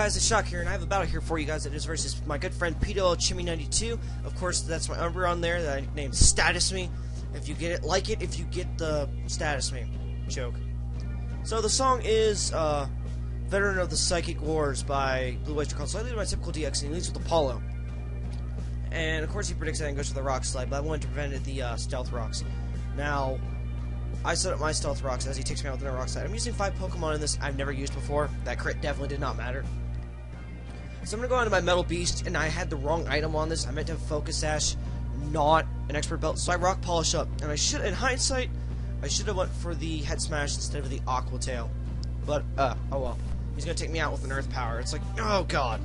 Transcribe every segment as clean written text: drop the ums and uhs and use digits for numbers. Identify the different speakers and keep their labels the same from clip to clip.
Speaker 1: guys, it's Shock here, and I have a battle here for you guys. It is versus my good friend PWLChimmy92. Of course, that's my Umbreon there that I named Status Me. If you get it, like it if you get the Status Me joke. So the song is Veteran of the Psychic Wars by Blue Oyster Cult. So I lead my typical DX, and he leads with Apollo. And of course he predicts that and goes for the Rock Slide, but I wanted to prevent the Stealth Rocks. Now, I set up my Stealth Rocks as he takes me out with another Rock Slide. I'm using 5 Pokemon in this I've never used before. That crit definitely did not matter. So I'm going to go on to my Metal Beast, and I had the wrong item on this. I meant to have Focus Sash, not an Expert Belt. So I Rock Polish up, and I should, in hindsight, I should have went for the Head Smash instead of the Aqua Tail. But, oh well. He's going to take me out with an Earth Power. It's like, oh god.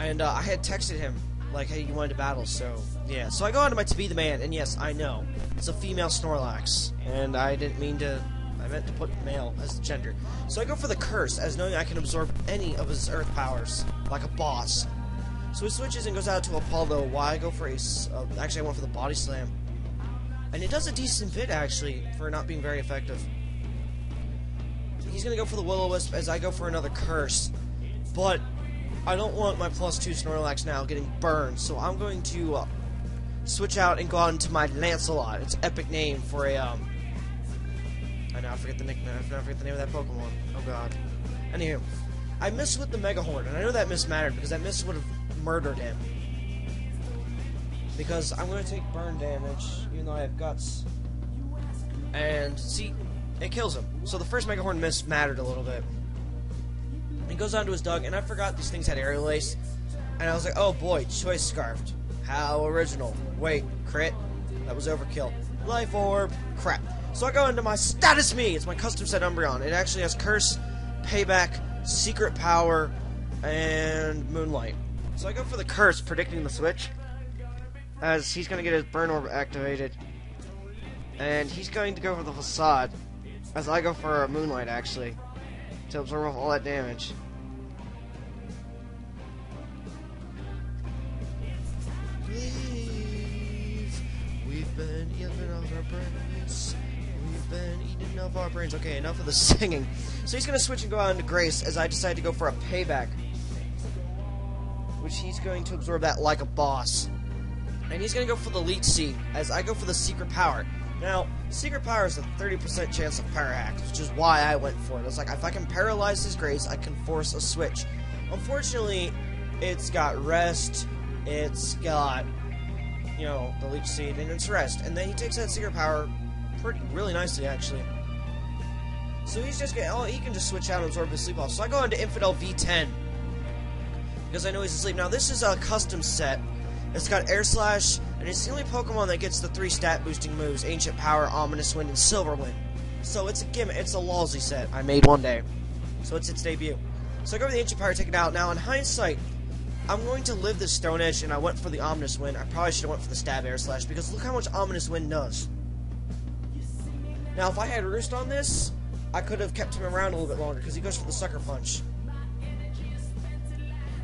Speaker 1: And I had texted him, like, hey, you wanted to battle, so, yeah. So I go on to my To Be the Man, and yes, I know. It's a female Snorlax. And I didn't mean to, I meant to put male as the gender. So I go for the Curse, as knowing I can absorb any of his Earth powers, like a boss. So he switches and goes out to Apollo, while I go for a, actually I went for the Body Slam. And it does a decent bit, actually, for not being very effective. He's going to go for the Will-O-Wisp, as I go for another Curse. But I don't want my +2 Snorlax now getting burned, so I'm going to switch out and go on to my Lancelot. It's an epic name for a, I know, I forget the nickname, I forget the name of that Pokemon. Oh god. Anywho, I missed with the Mega Horn, and I know that miss mattered, because that miss would have murdered him. Because I'm going to take burn damage, even though I have Guts. And, see, it kills him. So the first Mega Horn miss mattered a little bit. He goes on to his Dug, and I forgot these things had Aerial Ace. And I was like, oh boy, Choice Scarfed. How original. Wait, crit? That was overkill. Life Orb. Crap. So I go into my Status Me! It's my custom set Umbreon. It actually has Curse, Payback, Secret Power, and Moonlight. So I go for the Curse, predicting the switch, as he's going to get his Burn Orb activated. And he's going to go for the Facade, as I go for a Moonlight, actually, to absorb all that damage. We've been eating off our brains. We've been eating off our brains. Okay, enough of the singing. So he's going to switch and go on to Grace, as I decide to go for a Payback, which he's going to absorb that like a boss. And he's going to go for the Leech Seed, as I go for the Secret Power. Now, Secret Power is a 30% chance of Power Hack, which is why I went for it. I was like, if I can paralyze his Grace, I can force a switch. Unfortunately, it's got Rest, it's got, you know, the Leech Seed, and it's Rest. And then he takes that Secret Power really nicely, actually. So he's just getting, he can just switch out and absorb his Sleep Off. So I go on to Infidel V10, because I know he's asleep. Now, this is a custom set. It's got Air Slash, and it's the only Pokemon that gets the 3 stat boosting moves: Ancient Power, Ominous Wind, and Silver Wind. So it's a gimmick. It's a lousy set I made one day. So it's its debut. So I go for the Ancient Power, take it out. Now, in hindsight, I'm going to live this Stone Edge, and I went for the Ominous Wind. I probably should have went for the Stab Air Slash, because look how much Ominous Wind does. Now, if I had Roost on this, I could have kept him around a little bit longer, because he goes for the Sucker Punch.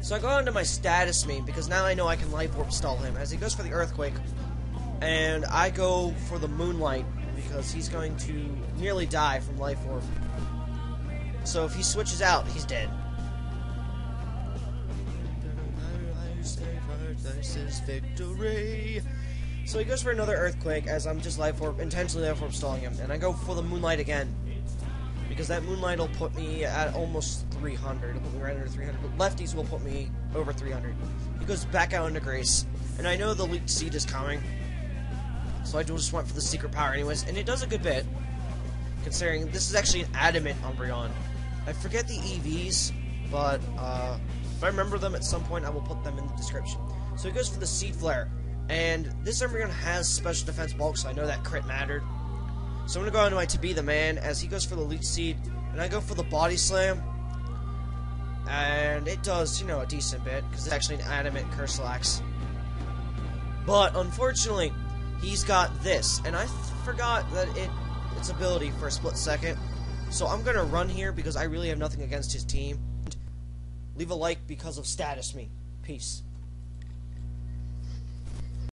Speaker 1: So I go on to my Status Me, because now I know I can Life Orb stall him, as he goes for the Earthquake. And I go for the Moonlight, because he's going to nearly die from Life Orb. So if he switches out, he's dead. This is victory. So he goes for another Earthquake, as I'm just intentionally Life Orb stalling him. And I go for the Moonlight again, because that Moonlight will put me at almost 300. It'll put me right under 300. But lefties will put me over 300. He goes back out into Grace. And I know the Leech Seed is coming, so I just went for the Secret Power anyways. And it does a good bit, considering this is actually an adamant Umbreon. I forget the EVs, but if I remember them at some point, I will put them in the description. So he goes for the Seed Flare. And this Umbreon has Special Defense Bulk, so I know that crit mattered. So I'm going to go on to my To Be the Man, as he goes for the Leech Seed, and I go for the Body Slam. And it does, you know, a decent bit, because it's actually an adamant Curse-Lax. But, unfortunately, he's got this, and I forgot that its ability for a split second. So I'm going to run here, because I really have nothing against his team. Leave a like because of Status Me. Peace.